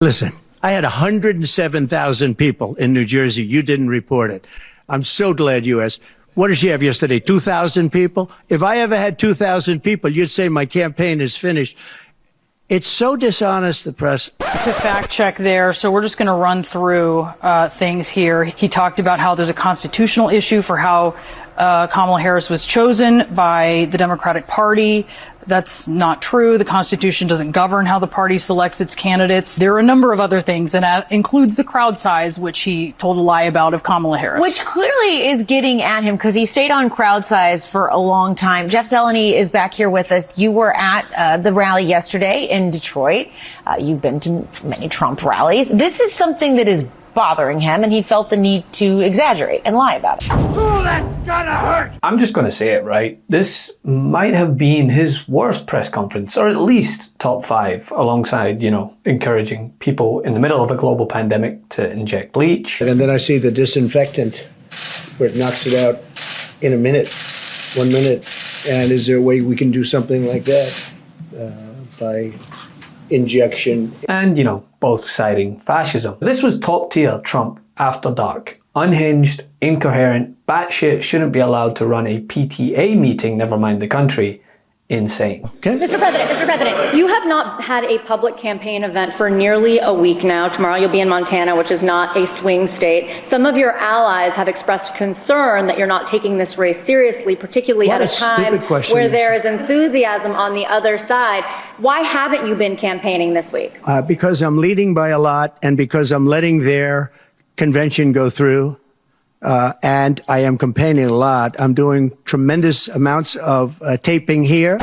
Listen, I had 107,000 people in New Jersey. You didn't report it. I'm so glad you asked. What did she have yesterday? 2,000 people? If I ever had 2,000 people, you'd say my campaign is finished. It's so dishonest, the press. To fact check there, so we're just going to run through things here. He talked about how there's a constitutional issue for how Kamala Harris was chosen by the Democratic Party. That's not true. The Constitution doesn't govern how the party selects its candidates. There are a number of other things, and that includes the crowd size, which he told a lie about of Kamala Harris. Which clearly is getting at him because he stayed on crowd size for a long time. Jeff Zeleny is back here with us. You were at the rally yesterday in Detroit. You've been to many Trump rallies. This is something that is bothering him, and he felt the need to exaggerate and lie about it. Oh, that's gonna hurt! I'm just going to say it, right? This might have been his worst press conference, or at least top 5, alongside, encouraging people in the middle of a global pandemic to inject bleach. And then I see the disinfectant where it knocks it out in a minute, 1 minute. And is there a way we can do something like that by injection? And, both citing fascism. This was top tier Trump after dark. Unhinged, incoherent, batshit, shouldn't be allowed to run a PTA meeting, never mind the country. Insane. Okay. Mr. President, you have not had a public campaign event for nearly a week now. Tomorrow you'll be in Montana, which is not a swing state. Some of your allies have expressed concern that you're not taking this race seriously, particularly at a time where there is enthusiasm on the other side. Why haven't you been campaigning this week? Because I'm leading by a lot, and because I'm letting their convention go through. And I am campaigning a lot. I'm doing tremendous amounts of taping here.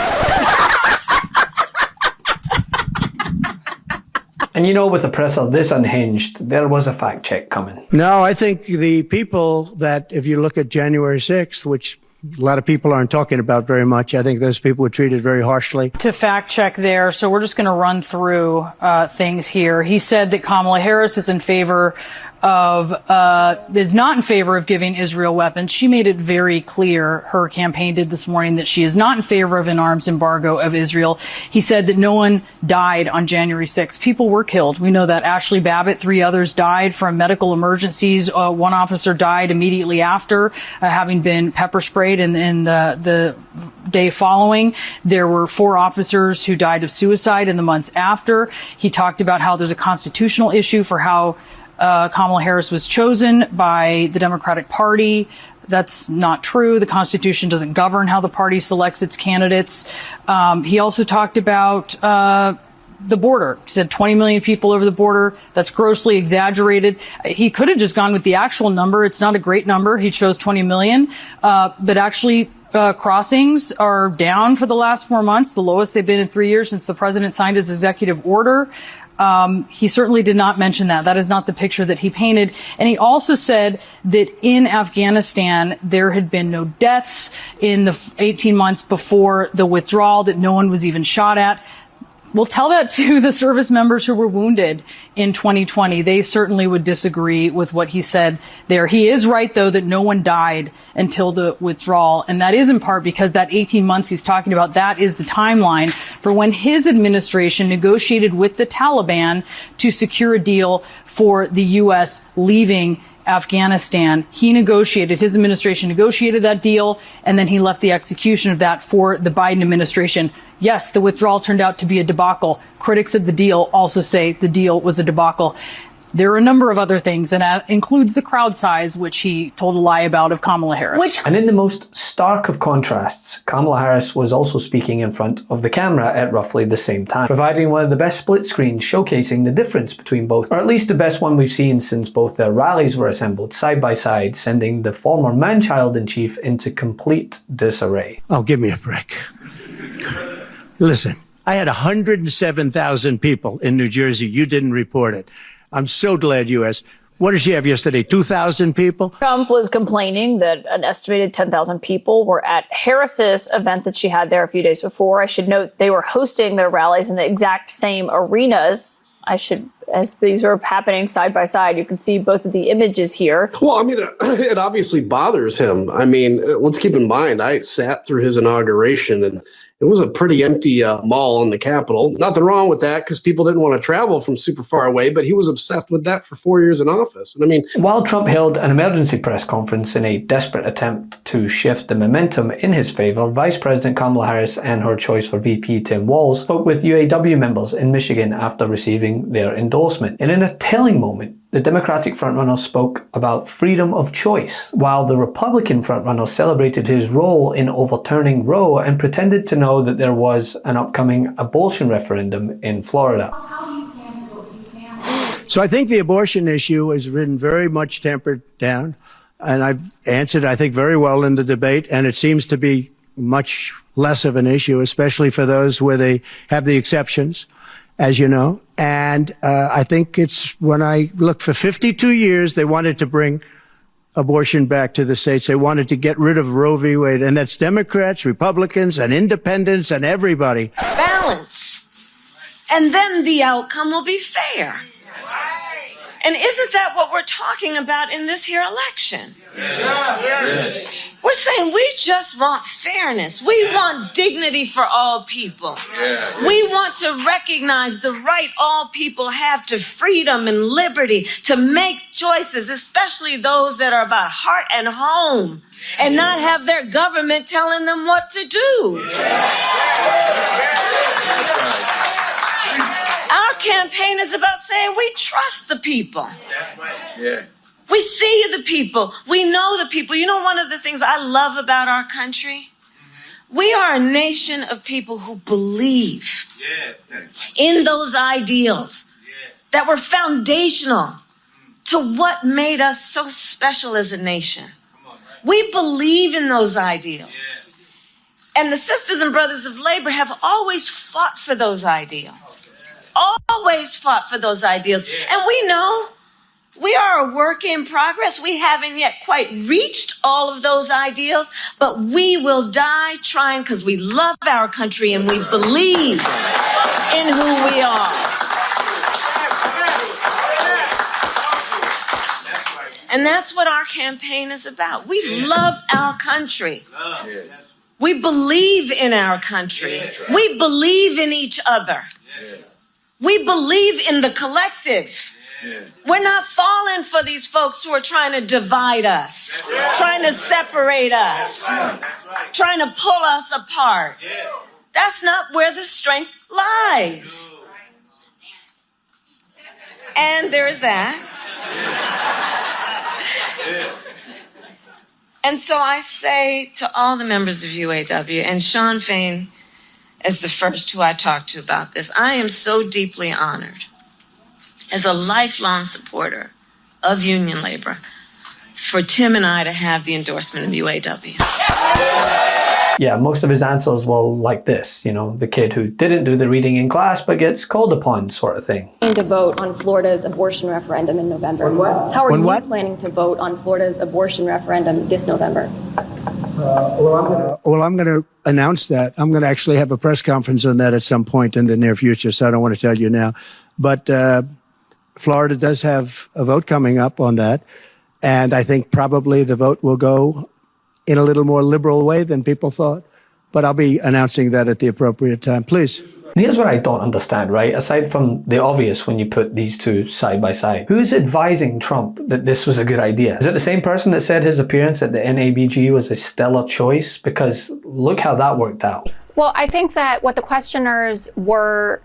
And with a presser this unhinged, there was a fact check coming. No, I think the people that, if you look at January 6th, which a lot of people aren't talking about very much, I think those people were treated very harshly. To fact check there, so we're just going to run through things here. He said that Kamala Harris is not in favor of giving Israel weapons. She made it very clear, her campaign did this morning, that she is not in favor of an arms embargo of Israel. He said that no one died on January 6th. People were killed. We know that. Ashley Babbitt, 3 others died from medical emergencies. One officer died immediately after, having been pepper sprayed in the day following. There were 4 officers who died of suicide in the months after. He talked about how there's a constitutional issue for how Kamala Harris was chosen by the Democratic Party. That's not true. The Constitution doesn't govern how the party selects its candidates. He also talked about the border. He said 20 million people over the border. That's grossly exaggerated. He could have just gone with the actual number. It's not a great number. He chose 20 million. But actually, crossings are down for the last 4 months, the lowest they've been in 3 years since the president signed his executive order. He certainly did not mention that. That is not the picture that he painted. And he also said that in Afghanistan, there had been no deaths in the 18 months before the withdrawal, that no one was even shot at. We'll tell that to the service members who were wounded in 2020. They certainly would disagree with what he said there. He is right, though, that no one died until the withdrawal. And that is in part because that 18 months he's talking about, that is the timeline for when his administration negotiated with the Taliban to secure a deal for the U.S. leaving Afghanistan. His administration negotiated that deal, and then he left the execution of that for the Biden administration. Yes, the withdrawal turned out to be a debacle. Critics of the deal also say the deal was a debacle. There are a number of other things, and that includes the crowd size, which he told a lie about of Kamala Harris. And in the most stark of contrasts, Kamala Harris was also speaking in front of the camera at roughly the same time, providing one of the best split screens showcasing the difference between both, or at least the best one we've seen since both their rallies were assembled side by side, sending the former man-child-in-chief into complete disarray. Oh, give me a break. Listen, I had 107,000 people in New Jersey. You didn't report it. I'm so glad you asked. What did she have yesterday? 2,000 people? Trump was complaining that an estimated 10,000 people were at Harris's event that she had there a few days before. I should note they were hosting their rallies in the exact same arenas. I should as these are happening side by side. You can see both of the images here. Well, I mean, it obviously bothers him. I mean, let's keep in mind, I sat through his inauguration, and it was a pretty empty mall in the Capitol. Nothing wrong with that because people didn't want to travel from super far away, but he was obsessed with that for 4 years in office. And I mean, while Trump held an emergency press conference in a desperate attempt to shift the momentum in his favor, Vice President Kamala Harris and her choice for VP Tim Walz spoke with UAW members in Michigan after receiving their endorsement. And in a telling moment, the Democratic frontrunner spoke about freedom of choice, while the Republican frontrunner celebrated his role in overturning Roe and pretended to know that there was an upcoming abortion referendum in Florida. So I think the abortion issue has been very much tempered down, and I've answered, I think, very well in the debate, and it seems to be much less of an issue, especially for those where they have the exceptions, as you know. And I think it's when I look for 52 years, they wanted to bring abortion back to the states. They wanted to get rid of Roe v. Wade. And that's Democrats, Republicans, and independents, and everybody. Balance. And then the outcome will be fair. And isn't that what we're talking about in this here election? Yes. We're saying we just want fairness. We want dignity for all people. We want to recognize the right all people have to freedom and liberty to make choices, especially those that are about heart and home, and not have their government telling them what to do. Our campaign is about saying we trust the people. That's right. Yeah. We see the people. We know the people. You know, one of the things I love about our country? We are a nation of people who believe in those ideals that were foundational to what made us so special as a nation. We believe in those ideals. And the sisters and brothers of labor have always fought for those ideals. Always fought for those ideals. And we know we are a work in progress. We haven't yet quite reached all of those ideals, but we will die trying because we love our country and we believe in who we are. And that's what our campaign is about. We love our country. We believe in our country. We believe in each other. We believe in the collective. We're not falling for these folks who are trying to divide us, trying to separate us, trying to pull us apart. That's not where the strength lies. And there is that. And so I say to all the members of UAW, and Sean Fain as the first who I talked to about this, I am so deeply honored as a lifelong supporter of union labor for Tim and I to have the endorsement of UAW. Yeah, most of his answers were like this, you know, the kid who didn't do the reading in class but gets called upon sort of thing. To vote on Florida's abortion referendum in November. How are you planning to vote on Florida's abortion referendum this November? Well, I'm going to announce that. I'm going to actually have a press conference on that at some point in the near future, so I don't want to tell you now. But Florida does have a vote coming up on that, and I think probably the vote will go in a little more liberal way than people thought. But I'll be announcing that at the appropriate time. Please. Here's what I don't understand, right? Aside from the obvious when you put these two side by side, who's advising Trump that this was a good idea? Is it the same person that said his appearance at the NABG was a stellar choice? Because look how that worked out. Well, I think that what the questioners were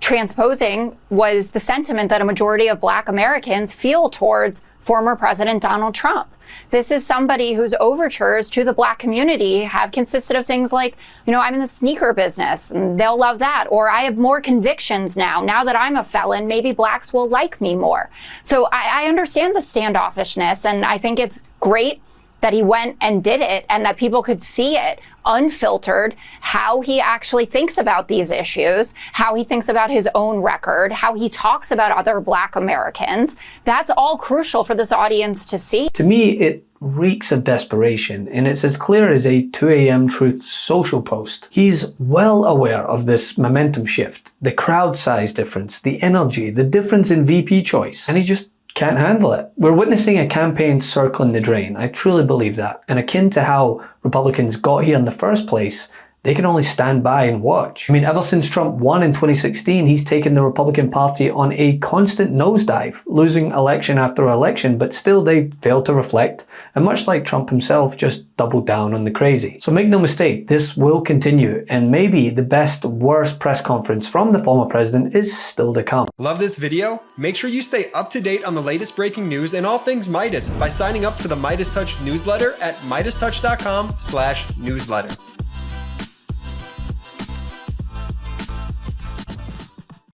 transposing was the sentiment that a majority of Black Americans feel towards former President Donald Trump. This is somebody whose overtures to the Black community have consisted of things like, you know, I'm in the sneaker business and they'll love that. Or I have more convictions now that I'm a felon, maybe Blacks will like me more. So I understand the standoffishness, and I think it's great that he went and did it and that people could see it unfiltered, how he actually thinks about these issues, how he thinks about his own record, how he talks about other Black Americans. That's all crucial for this audience to see. To me, it reeks of desperation, and it's as clear as a 2 a.m. Truth social post. He's well aware of this momentum shift, the crowd size difference, the energy, the difference in VP choice, and he just can't handle it. We're witnessing a campaign circling the drain. I truly believe that. And akin to how Republicans got here in the first place, they can only stand by and watch. I mean, ever since Trump won in 2016, he's taken the Republican Party on a constant nosedive, losing election after election, but still they failed to reflect, and much like Trump himself, just doubled down on the crazy. So make no mistake, this will continue, and maybe the best, worst press conference from the former president is still to come. Love this video? Make sure you stay up to date on the latest breaking news and all things Midas by signing up to the MeidasTouch newsletter at MeidasTouch.com/newsletter.